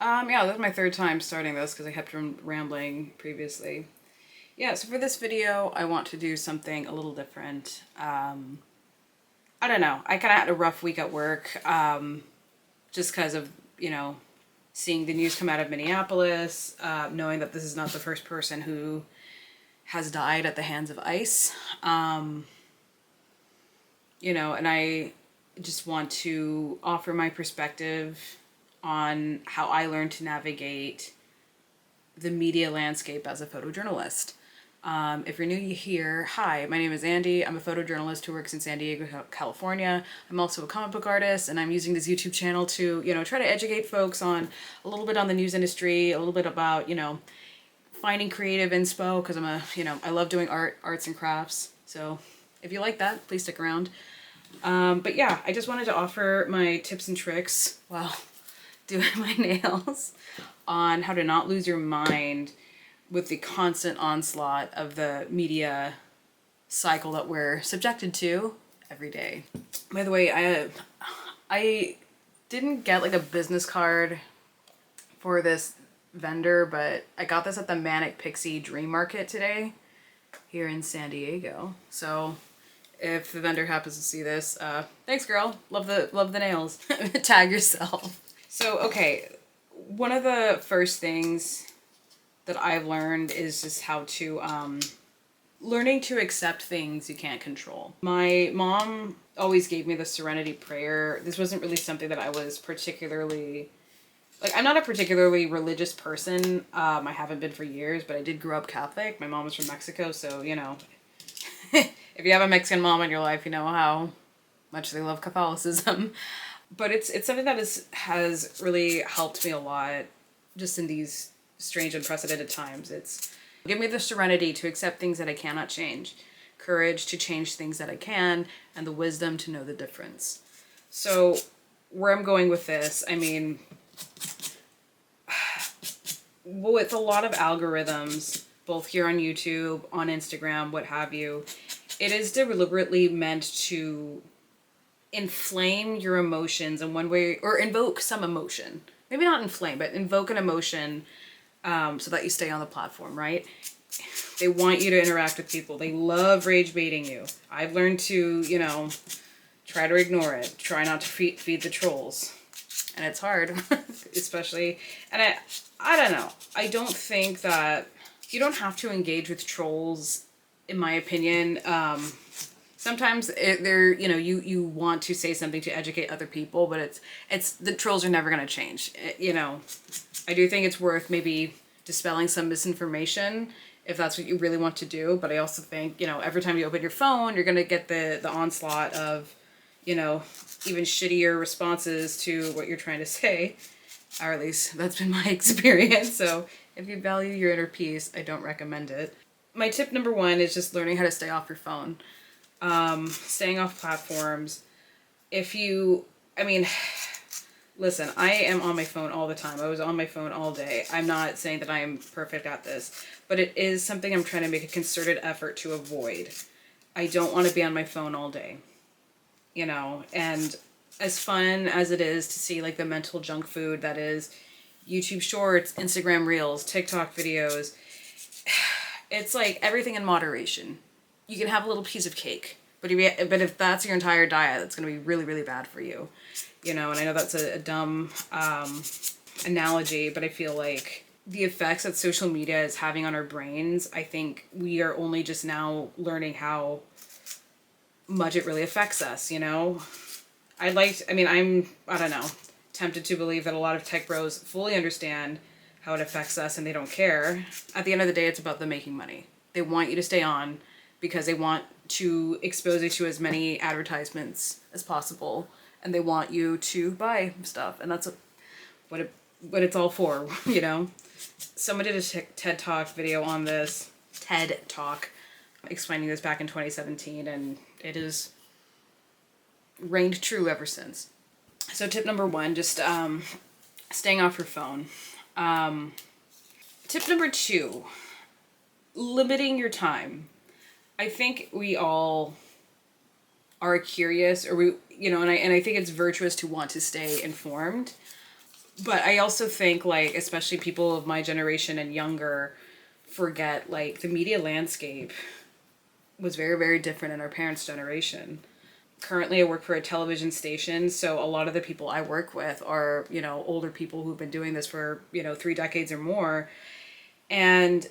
Yeah, this is my third time starting this because I kept rambling previously. Yeah, so for this video, I want to do something a little different. I don't know. I kind of had a rough week at work, just because of, seeing the news come out of Minneapolis, knowing that this is not the first person who has died at the hands of ICE. And I just want to offer my perspective on how I learned to navigate the media landscape as a photojournalist. If you're new here, hi, my name is Andy. I'm a photojournalist who works in San Diego, California. I'm also a comic book artist, and I'm using this YouTube channel to, try to educate folks on a little bit on the news industry, a little bit about, finding creative inspo, because I love doing arts and crafts. So if you like that, please stick around. But yeah, I just wanted to offer my tips and tricks while doing my nails on how to not lose your mind with the constant onslaught of the media cycle that we're subjected to every day. By the way, I didn't get like a business card for this vendor, but I got this at the Manic Pixie Dream Market today here in San Diego. So if the vendor happens to see this, thanks girl, love the nails. Tag yourself. So okay, one of the first things that I've learned is just how to, learning to accept things you can't control. My mom always gave me the serenity prayer. This wasn't really something that I was particularly, I'm not a particularly religious person. I haven't been for years, but I did grow up Catholic. My mom was from Mexico, so, if you have a Mexican mom in your life, you know how much they love Catholicism. But it's something that has really helped me a lot just in these strange, unprecedented times. It's give me the serenity to accept things that I cannot change, courage to change things that I can, and the wisdom to know the difference. So where I'm going with this, with a lot of algorithms, both here on YouTube, on Instagram, what have you, it is deliberately meant to inflame your emotions in one way, or invoke some emotion. Maybe not inflame, but invoke an emotion so that you stay on the platform, right? They want you to interact with people. They love rage baiting you. I've learned to, try to ignore it. Try not to feed the trolls. And it's hard, especially, and I don't know. I don't think that you don't have to engage with trolls, in my opinion. Sometimes you want to say something to educate other people, but it's the trolls are never going to change. I do think it's worth maybe dispelling some misinformation if that's what you really want to do. But I also think, every time you open your phone, you're going to get the onslaught of, even shittier responses to what you're trying to say. Or at least that's been my experience. So if you value your inner peace, I don't recommend it. My tip number one is just learning how to stay off your phone. Staying off platforms. Listen, I am on my phone all the time. I was on my phone all day. I'm not saying that I am perfect at this, but it is something I'm trying to make a concerted effort to avoid. I don't want to be on my phone all day, and as fun as it is to see the mental junk food that is YouTube Shorts, Instagram Reels, TikTok videos, it's everything in moderation. You can have a little piece of cake, but if that's your entire diet, that's going to be really, really bad for you. And I know that's a dumb analogy, but I feel like the effects that social media is having on our brains, I think we are only just now learning how much it really affects us, I don't know, tempted to believe that a lot of tech bros fully understand how it affects us and they don't care. At the end of the day, it's about them making money. They want you to stay on because they want to expose you to as many advertisements as possible, and they want you to buy stuff, and that's what it's all for, Someone did a TED Talk video on this, TED Talk, explaining this back in 2017, and it has reigned true ever since. So tip number one, just staying off your phone. Tip number two, limiting your time. I think we all are curious, or and I think it's virtuous to want to stay informed. But I also think, like, especially people of my generation and younger forget, like, the media landscape was very, very different in our parents' generation. Currently, I work for a television station, so a lot of the people I work with are, you know, older people who've been doing this for, you know, 3 decades or more. And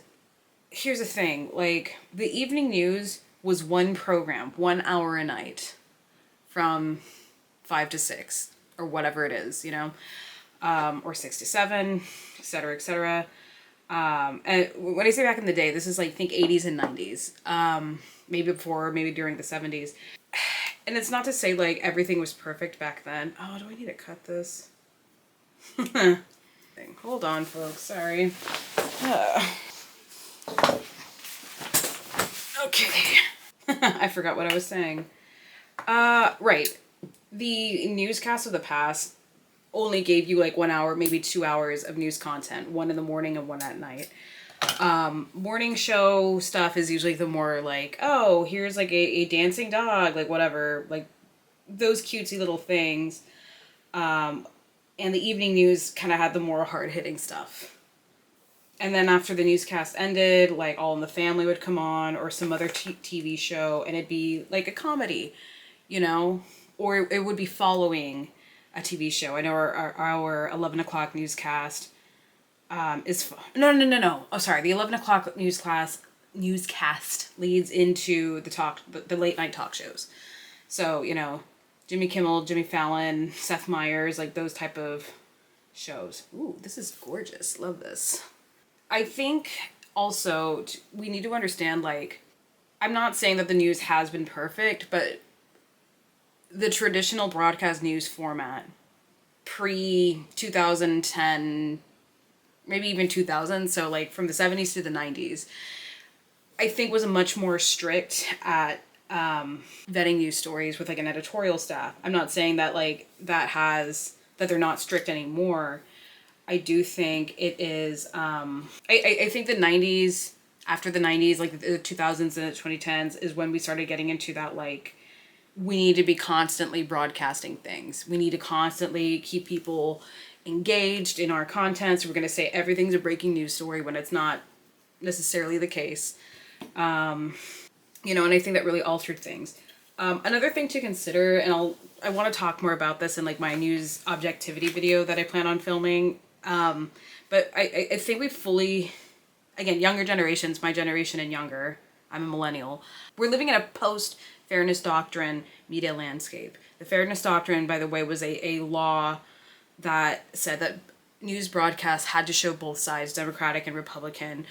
here's the thing, like, the evening news was one program, 1 hour a night from 5 to 6 or whatever it is, you know, or 6 to 7, etc., etc. And when I say back in the day, this is like, think 80s and 90s, maybe before, maybe during the 70s. And it's not to say like everything was perfect back then. Oh, do I need to cut this? Hold on, folks. Sorry. Okay. I forgot what I was saying. Right. The newscasts of the past only gave you like 1 hour, maybe 2 hours of news content, one in the morning and one at night. Morning show stuff is usually the more like, oh, here's like a dancing dog, like whatever, like those cutesy little things. And the evening news kind of had the more hard-hitting stuff. And then after the newscast ended, like All in the Family would come on, or some other TV show, and it'd be like a comedy, you know, or it would be following a TV show. I know our 11 o'clock newscast is no. Oh, sorry. The 11 o'clock newscast leads into the late night talk shows. So, you know, Jimmy Kimmel, Jimmy Fallon, Seth Meyers, like those type of shows. Ooh, this is gorgeous. Love this. I think also we need to understand, like, I'm not saying that the news has been perfect, but the traditional broadcast news format pre 2010, maybe even 2000, so like from the 70s to the 90s, I think was much more strict at vetting news stories with like an editorial staff. I'm not saying that like that they're not strict anymore. I do think it is, I think the 90s, after the 90s, like the 2000s and the 2010s is when we started getting into that, like, we need to be constantly broadcasting things. We need to constantly keep people engaged in our content. So we're going to say everything's a breaking news story when it's not necessarily the case. You know, and I think that really altered things. Another thing to consider, and I want to talk more about this in like my news objectivity video that I plan on filming. But I think we fully, again, younger generations, my generation and younger, I'm a millennial, we're living in a post-fairness doctrine media landscape. The fairness doctrine, by the way, was a law that said that news broadcasts had to show both sides, Democratic and Republican,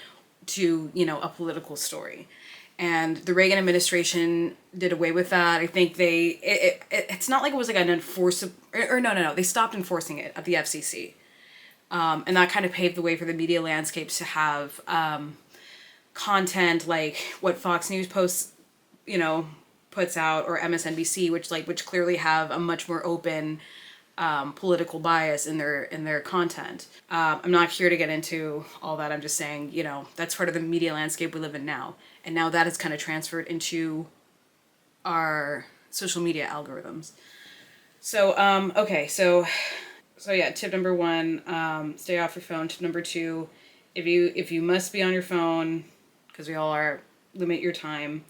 to, you know, a political story. And the Reagan administration did away with that. I think it's not like it was like an enforceable, or no, they stopped enforcing it at the FCC. And that kind of paved the way for the media landscape to have content like what Fox News posts, you know, puts out, or MSNBC, which clearly have a much more open political bias in their content. I'm not here to get into all that. I'm just saying, you know, that's part of the media landscape we live in now. And now that has kind of transferred into our social media algorithms. So, okay, so yeah, tip number 1, stay off your phone. Tip number 2, if you must be on your phone, because we all are, limit your time.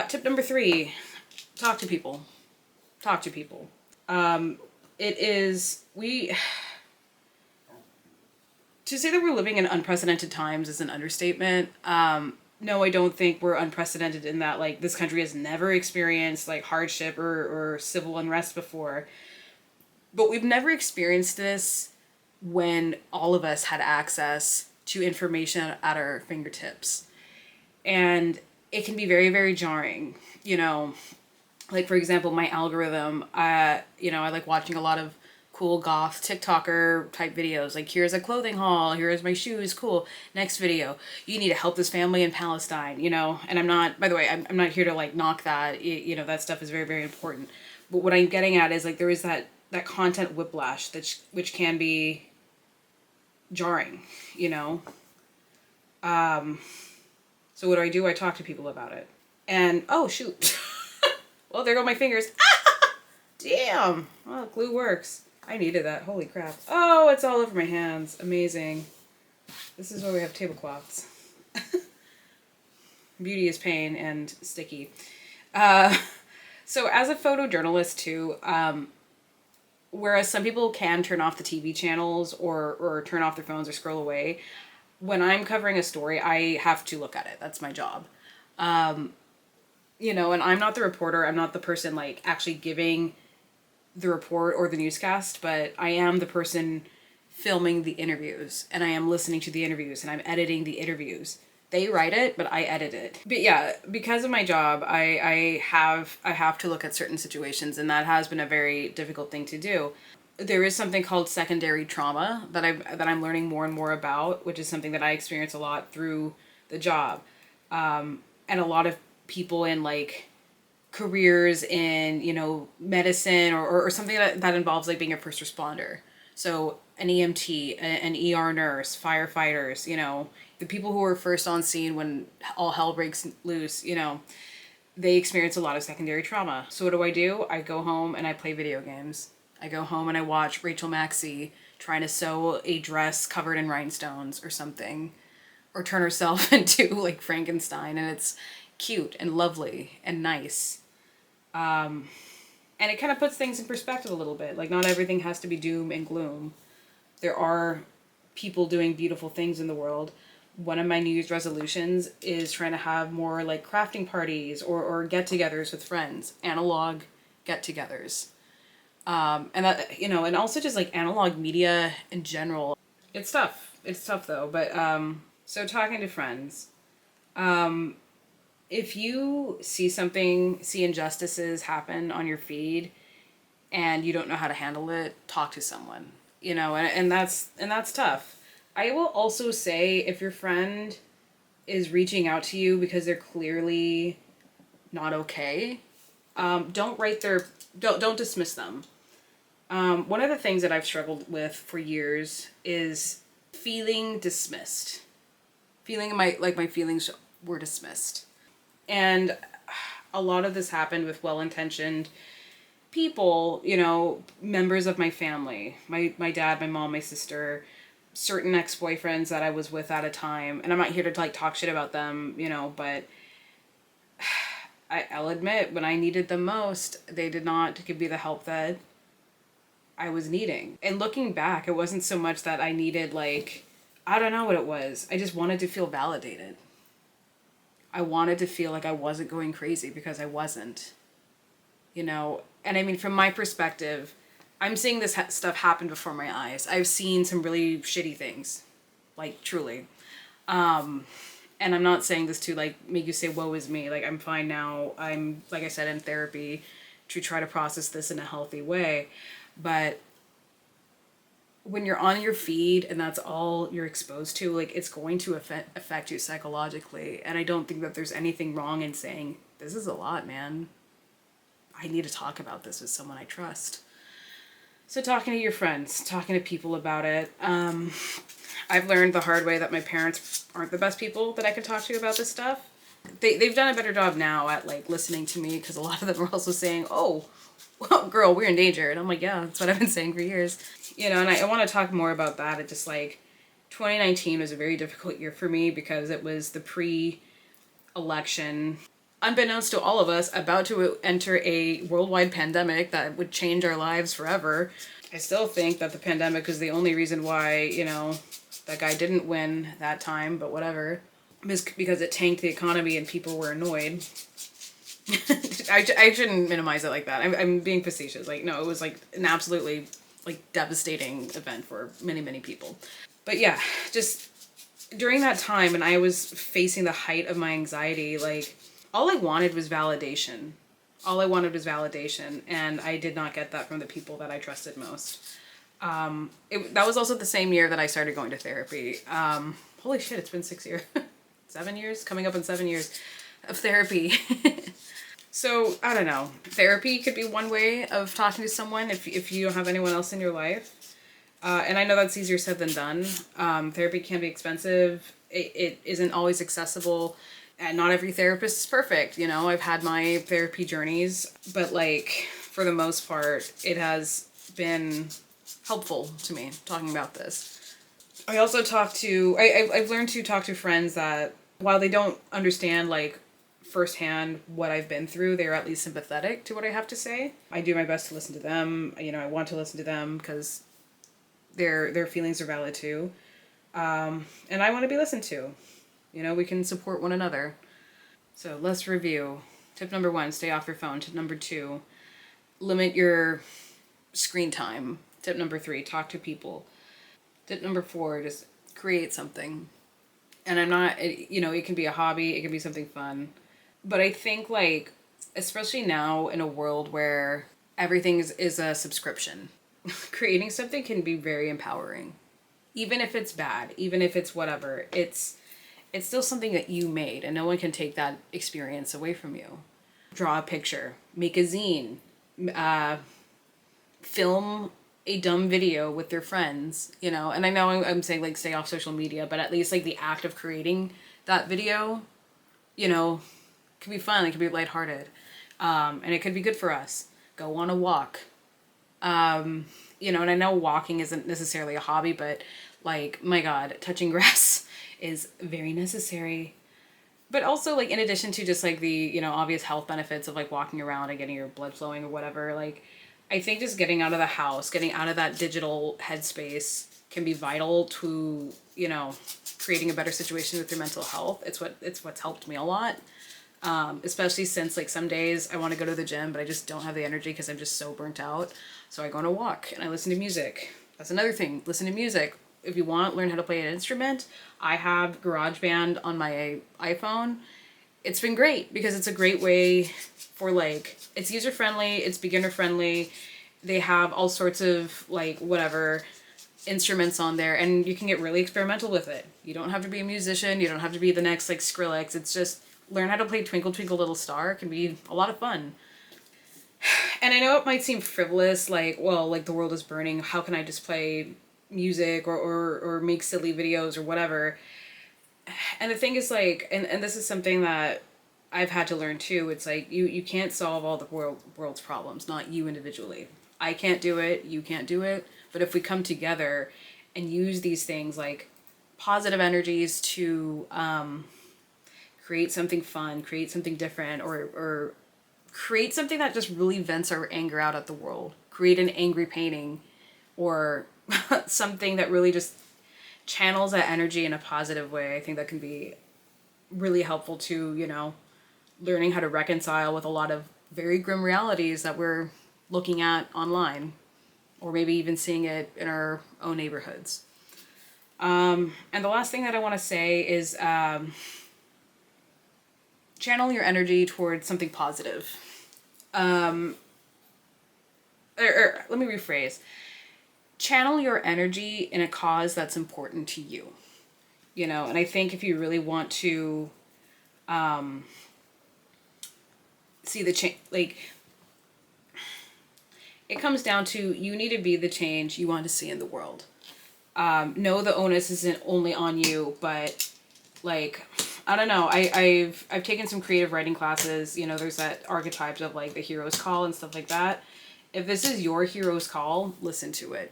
Tip number 3, talk to people. Talk to people. To say that we're living in unprecedented times is an understatement. No, I don't think we're unprecedented in that, like, this country has never experienced, like, hardship or civil unrest before. But we've never experienced this when all of us had access to information at our fingertips. And it can be very, very jarring, you know. Like, for example, my algorithm, you know, I like watching a lot of cool goth TikToker type videos. Like, here's a clothing haul, here's my shoes, cool. Next video, you need to help this family in Palestine, you know. And I'm not, by the way, I'm not here to like knock that, you know, that stuff is very, very important. But what I'm getting at is like there is that content whiplash which can be jarring, you know. So what do? I talk to people about it. And, oh, shoot. Well, there go my fingers. Damn. Well, glue works. I needed that. Holy crap. Oh, it's all over my hands. Amazing. This is why we have tablecloths. Beauty is pain and sticky. So as a photojournalist too, whereas some people can turn off the TV channels or turn off their phones or scroll away, when I'm covering a story, I have to look at it. That's my job. You know, and I'm not the reporter. I'm not the person like actually giving the report or the newscast, but I am the person filming the interviews, and I am listening to the interviews, and I'm editing the interviews. They write it, but I edit it. But yeah, because of my job, I have to look at certain situations, and that has been a very difficult thing to do. There is something called secondary trauma that I'm learning more and more about, which is something that I experience a lot through the job. And a lot of people in like careers in, you know, medicine or something that involves like being a first responder. So an EMT, an ER nurse, firefighters, you know, the people who are first on scene when all hell breaks loose, you know, they experience a lot of secondary trauma. So what do? I go home and I play video games. I go home and I watch Rachel Maxey trying to sew a dress covered in rhinestones or something, or turn herself into like Frankenstein, and it's cute and lovely and nice. And it kind of puts things in perspective a little bit. Like, not everything has to be doom and gloom. There are people doing beautiful things in the world. One of my New Year's resolutions is trying to have more like crafting parties or get-togethers with friends, analog get-togethers. And that, you know, and also just like analog media in general. It's tough. It's tough though. But, so talking to friends, if you see injustices happen on your feed and you don't know how to handle it, talk to someone, you know, and that's tough. I will also say, if your friend is reaching out to you because they're clearly not okay, don't dismiss them. One of the things that I've struggled with for years is feeling dismissed, feeling my feelings were dismissed. And a lot of this happened with well-intentioned people, you know, members of my family, my dad, my mom, my sister, certain ex-boyfriends that I was with at a time. And I'm not here to like talk shit about them, you know, but I'll admit, when I needed them most, they did not give me the help that I was needing. And looking back, it wasn't so much that I needed, like, I don't know what it was. I just wanted to feel validated. I wanted to feel like I wasn't going crazy, because I wasn't, you know. And I mean, from my perspective, I'm seeing this stuff happen before my eyes. I've seen some really shitty things, like, truly. And I'm not saying this to like make you say, woe is me. Like, I'm fine now. I'm, like I said, in therapy to try to process this in a healthy way. But when you're on your feed and that's all you're exposed to, like, it's going to affect you psychologically. And I don't think that there's anything wrong in saying, this is a lot, man. I need to talk about this with someone I trust. So talking to your friends, talking to people about it. I've learned the hard way that my parents aren't the best people that I can talk to about this stuff. They've done a better job now at like listening to me, because a lot of them are also saying, oh, well, girl, we're in danger. And I'm like, yeah, that's what I've been saying for years. You know, and I want to talk more about that. It just like 2019 was a very difficult year for me, because it was the pre-election, unbeknownst to all of us, about to enter a worldwide pandemic that would change our lives forever. I still think that the pandemic is the only reason why, you know, that guy didn't win that time, but whatever. Because it tanked the economy and people were annoyed. I shouldn't minimize it like that. I'm being facetious. Like, no, it was like an absolutely like devastating event for many, many people. But yeah, just during that time, and I was facing the height of my anxiety, like, all I wanted was validation. All I wanted was validation, and I did not get that from the people that I trusted most. That was also the same year that I started going to therapy. Holy shit, it's been 6 years. 7 years? Coming up in 7 years of therapy. So, I don't know. Therapy could be one way of talking to someone if you don't have anyone else in your life. And I know that's easier said than done. Therapy can be expensive. It isn't always accessible. And not every therapist is perfect. You know, I've had my therapy journeys. But, like, for the most part, it has been helpful to me talking about this. I also I've learned to talk to friends that while they don't understand like firsthand what I've been through, they're at least sympathetic to what I have to say. I do my best to listen to them. You know, I want to listen to them because their feelings are valid too. And I want to be listened to. You know, we can support one another. So let's review. Tip number 1, stay off your phone. Tip number 2, limit your screen time. Tip number 3, talk to people. Tip number 4, just create something. And I'm not, you know, it can be a hobby, it can be something fun. But I think like, especially now in a world where everything is a subscription, creating something can be very empowering. Even if it's bad, even if it's whatever, it's still something that you made and no one can take that experience away from you. Draw a picture, make a zine, film a dumb video with your friends, you know, and I know I'm saying like stay off social media, but at least like the act of creating that video, you know, can be fun, it can be lighthearted, and it could be good for us. Go on a walk. You know, and I know walking isn't necessarily a hobby, but like, my God, touching grass is very necessary. But also, like, in addition to just like the, you know, obvious health benefits of like walking around and getting your blood flowing or whatever, like, I think just getting out of the house, getting out of that digital headspace can be vital to, you know, creating a better situation with your mental health. It's what's helped me a lot. Especially since like some days I want to go to the gym, but I just don't have the energy because I'm just so burnt out. So I go on a walk and I listen to music. That's another thing. Listen to music. If you want, learn how to play an instrument. I have GarageBand on my iPhone. It's been great because it's a great way for like, it's user friendly, it's beginner friendly. They have all sorts of like whatever instruments on there and you can get really experimental with it. You don't have to be a musician. You don't have to be the next like Skrillex. It's just learn how to play Twinkle Twinkle Little Star. It can be a lot of fun. And I know it might seem frivolous, like, well, like the world is burning. How can I just play music or make silly videos or whatever? And the thing is like, and this is something that I've had to learn too. It's like, you can't solve all the world's problems, not you individually. I can't do it. You can't do it. But if we come together and use these things like positive energies to, create something fun, create something different, or create something that just really vents our anger out at the world. Create an angry painting or something that really just channels that energy in a positive way. I think that can be really helpful to, you know, learning how to reconcile with a lot of very grim realities that we're looking at online, or maybe even seeing it in our own neighborhoods. And the last thing that I want to say is, channel your energy towards something positive. Let me rephrase. Channel your energy in a cause that's important to you. You know, and I think if you really want to see the change, like, it comes down to you need to be the change you want to see in the world. No, the onus isn't only on you, but like, I don't know. I've taken some creative writing classes. You know, there's that archetypes of like the hero's call and stuff like that. If this is your hero's call, listen to it.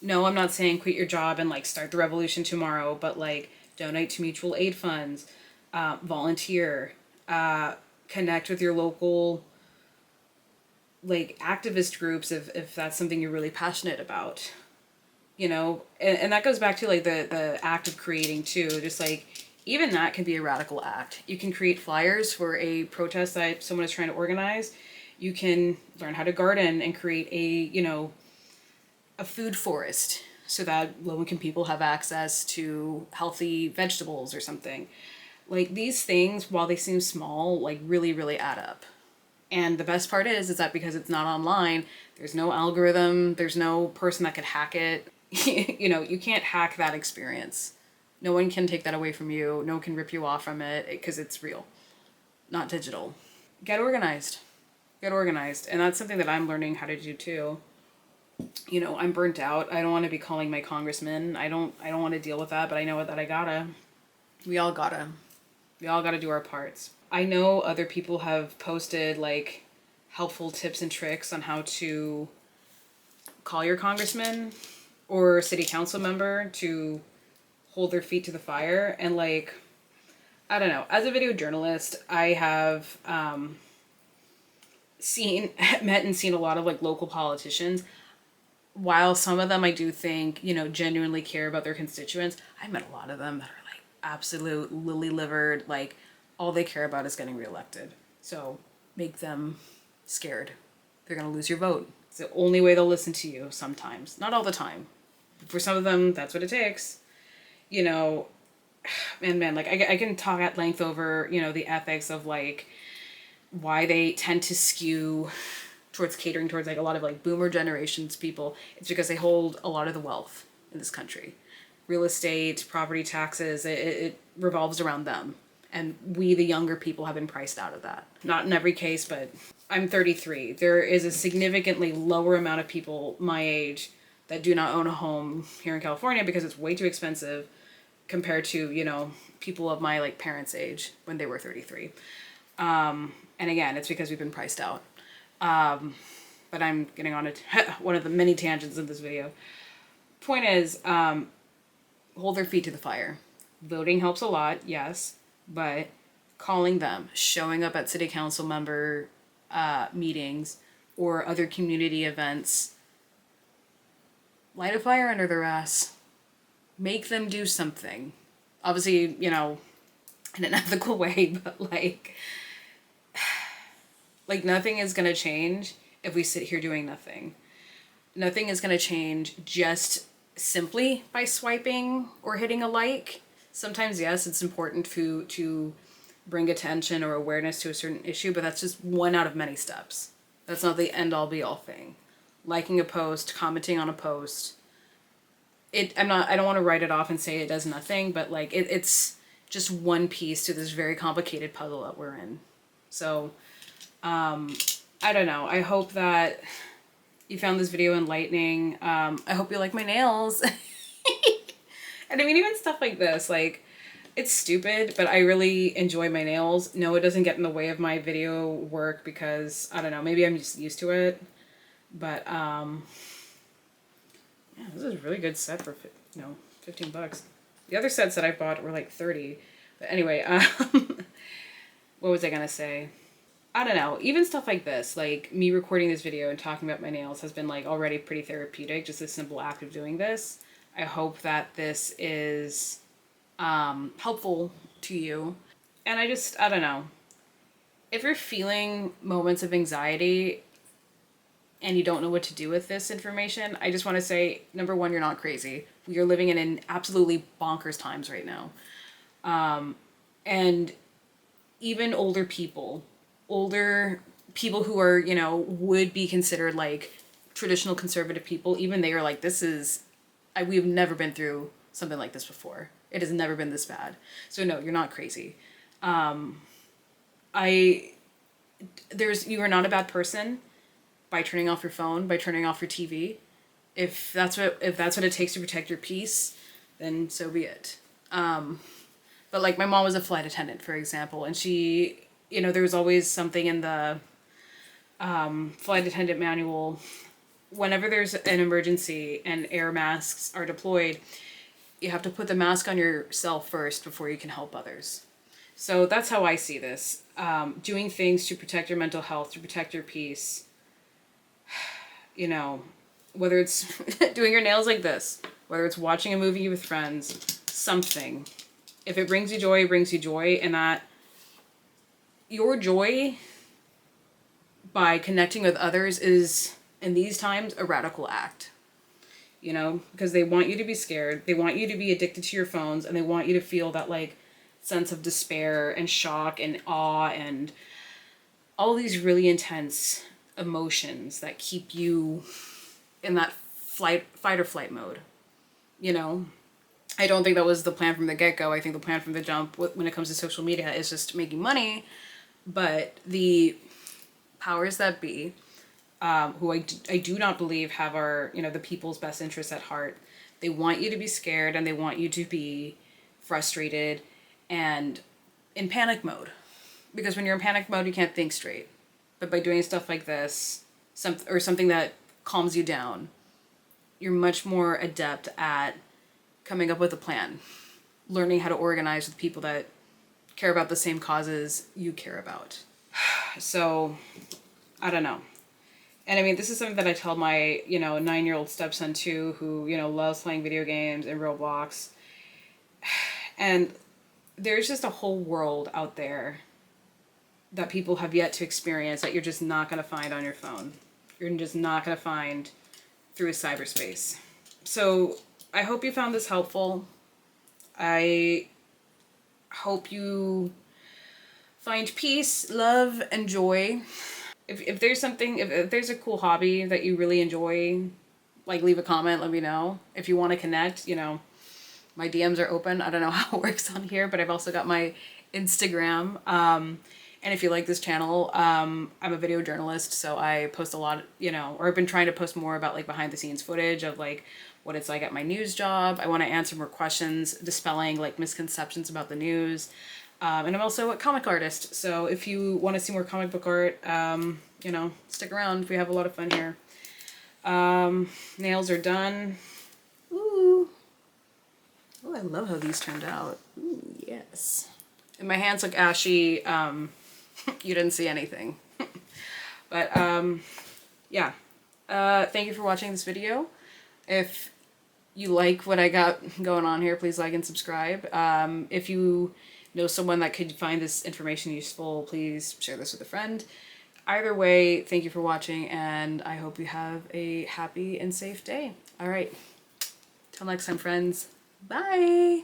No, I'm not saying quit your job and like start the revolution tomorrow, but like donate to mutual aid funds, volunteer, connect with your local like activist groups if that's something you're really passionate about. You know, and that goes back to like the act of creating too. Just like, even that can be a radical act. You can create flyers for a protest that someone is trying to organize. You can learn how to garden and create a, you know, a food forest so that low-income people have access to healthy vegetables or something. Like, these things, while they seem small, like really, really add up. And the best part is that because it's not online, there's no algorithm, there's no person that could hack it. You know, you can't hack that experience. No one can take that away from you. No one can rip you off from it because it's real, not digital. Get organized. Get organized. And that's something that I'm learning how to do too. You know, I'm burnt out. I don't want to be calling my congressman. I don't want to deal with that, but I know that I gotta. We all gotta do our parts. I know other people have posted like helpful tips and tricks on how to call your congressman. or city council member to hold their feet to the fire. And like, I don't know, as a video journalist, I have met and seen a lot of like local politicians. While some of them I do think, you know, genuinely care about their constituents, I met a lot of them that are like absolute lily-livered, like all they care about is getting reelected. So make them scared. They're gonna lose your vote. It's the only way they'll listen to you sometimes. Not all the time. For some of them, that's what it takes. You know, man, like I can talk at length over, you know, the ethics of like why they tend to skew towards catering towards like a lot of like boomer generations people. It's because they hold a lot of the wealth in this country. Real estate, property taxes, it revolves around them. And we, the younger people, have been priced out of that. Not in every case, but I'm 33. There is a significantly lower amount of people my age that do not own a home here in California because it's way too expensive compared to, you know, people of my like parents' age when they were 33. And again, it's because we've been priced out. But I'm getting on one of the many tangents in this video. Point is, hold their feet to the fire. Voting helps a lot, yes, but calling them, showing up at city council member meetings or other community events, light a fire under their ass. Make them do something. Obviously, you know, in an ethical way, but like nothing is going to change if we sit here doing nothing. Nothing is going to change just simply by swiping or hitting a like. Sometimes, yes, it's important to bring attention or awareness to a certain issue, but that's just one out of many steps. That's not the end-all be-all thing. Liking a post, commenting on a post. I don't want to write it off and say it does nothing, but like it's just one piece to this very complicated puzzle that we're in. So, I don't know. I hope that you found this video enlightening. I hope you like my nails. And I mean, even stuff like this, like, it's stupid, but I really enjoy my nails. No, it doesn't get in the way of my video work because, I don't know, maybe I'm just used to it. But, yeah, this is a really good set for, you know, 15 bucks. The other sets that I bought were like 30. But anyway, what was I gonna say? I don't know, even stuff like this, like me recording this video and talking about my nails has been like already pretty therapeutic, just a simple act of doing this. I hope that this is helpful to you. And I don't know, if you're feeling moments of anxiety and you don't know what to do with this information, I just want to say, number one, you're not crazy. We are living in an absolutely bonkers times right now. And even older people who are, you know, would be considered like traditional conservative people, even they are like, we've never been through something like this before. It has never been this bad. So no, you're not crazy. You are not a bad person by turning off your phone, by turning off your TV. If that's what it takes to protect your peace, then so be it. But like my mom was a flight attendant, for example, and she, you know, there was always something in the flight attendant manual. Whenever there's an emergency and air masks are deployed, you have to put the mask on yourself first before you can help others. So that's how I see this. Doing things to protect your mental health, to protect your peace. You know, whether it's doing your nails like this, whether it's watching a movie with friends, something. If it brings you joy, it brings you joy, and that your joy by connecting with others is, in these times, a radical act. You know, because they want you to be scared, they want you to be addicted to your phones, and they want you to feel that, like, sense of despair and shock and awe and all these really intense emotions that keep you in that fight or flight mode. You know, I don't think that was the plan from the get-go. I think the plan from the jump when it comes to social media is just making money. But the powers that be, who I do not believe have our, you know, the people's best interests at heart, they want you to be scared and they want you to be frustrated and in panic mode. Because when you're in panic mode, you can't think straight. But by doing stuff like this, something that calms you down, you're much more adept at coming up with a plan, learning how to organize with people that care about the same causes you care about. So, I don't know. And I mean, this is something that I tell my, 9-year-old stepson too, who, loves playing video games and Roblox. And there's just a whole world out there that people have yet to experience that you're just not going to find on your phone. You're just not going to find through cyberspace. So I hope you found this helpful. I hope you find peace, love, and joy. If there's something, if there's a cool hobby that you really enjoy, like leave a comment, let me know. If you want to connect, my DMs are open. I don't know how it works on here, but I've also got my Instagram. And if you like this channel, I'm a video journalist, so I post a lot, or I've been trying to post more about like behind the scenes footage of like what it's like at my news job. I want to answer more questions, dispelling like misconceptions about the news. And I'm also a comic artist, so if you want to see more comic book art, stick around. We have a lot of fun here. Nails are done. Ooh. Oh, I love how these turned out. Ooh, yes. And my hands look ashy. You didn't see anything. But, yeah. Thank you for watching this video. If you like what I got going on here, please like and subscribe. If you know someone that could find this information useful, please share this with a friend. Either way, thank you for watching, and I hope you have a happy and safe day. All right. Till next time, friends. Bye.